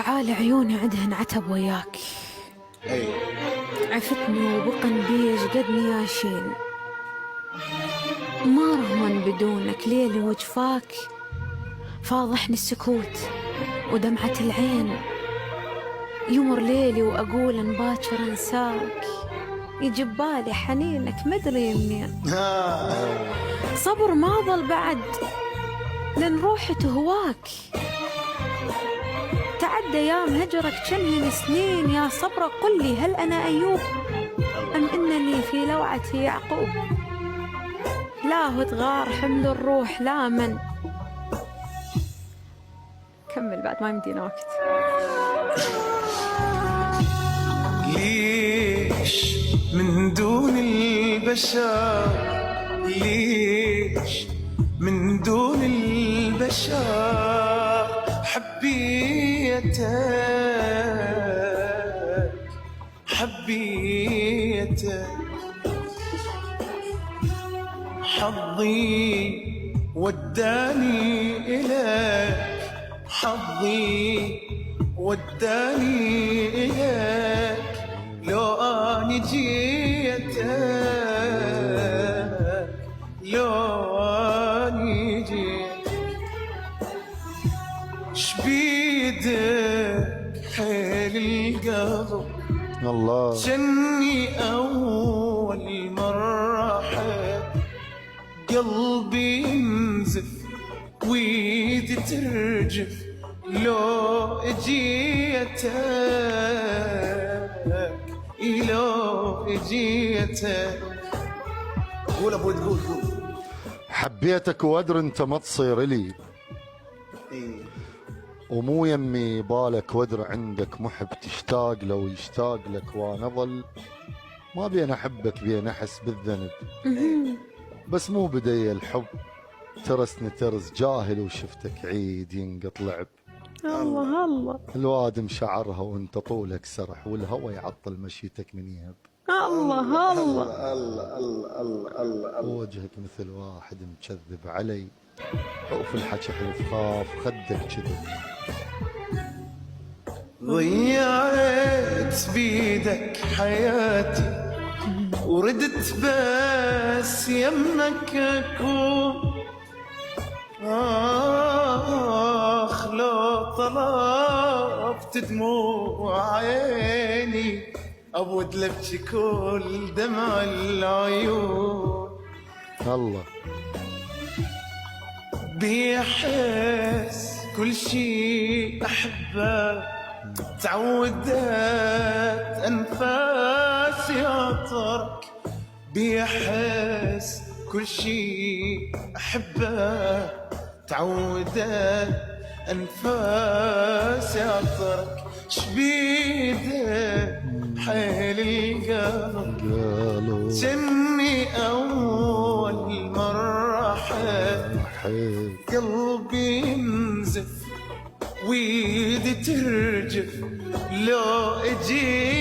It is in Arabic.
تعال عيوني عندهن عتب وياك. عفتني وبقن بيج قد نياشين، ما رغمن بدونك ليلي وجفاك، فاضحني السكوت ودمعة العين، يمر ليلي وأقول إن باكر أنساك، يجي ببالي حنينك مدري منين. صبر ما ظل بعد لن روحي تهواك، تعدى أيام هجرك جنهن سنين، يا صبرك قل لي هل أنا أيوب أم إنني في لوعة يعقوب؟ لا هو تغار حمل الروح لا من. كمل بعد ما يمدينا وقت. ليش من دون البشر، ليش من دون البشر حبيتك، حبيتك حظي وداني إليك، حظي وداني إليك، لو أني جيتك، لو أني جيتك، شبيدك حيل القلب الله جني أول مرة حيل قلبي ينزف ويدي ترجف، لو اجيتك، لو اجيتك. قول ابوي تقول قول. حبيتك وادري انت ما تصير لي، ومو يمي بالك وادري عندك محب تشتاق لو يشتاق لك، وانا ظل ما بين احبك بين احس بالذنب، بس مو بدي الحب ترسني ترس جاهل، وشفتك عيد ينقط لعب. الله الله الوادم شعرها وانت طولك سرح، والهوى يعطل مشيتك من يهب. الله الله الله الله الله الله. وجهك مثل واحد مكذب علي، وفي الحكي حلف خاف خدك كذب. ضيعت بيدك حياتي وردت بس يمك اكون، آخ لو طلبت دموع عيني أبود لبكي كل دمع العيون. الله بيحس كل شي أحبه، تعودت أنفاسي عطرك، بيحس كل شي أحبه، تعودت أنفاسي عطرك، شبيدك حيل القلب قالوا جني أول مرة حيل قلبي ينزف ويدي ترجف، لو اجي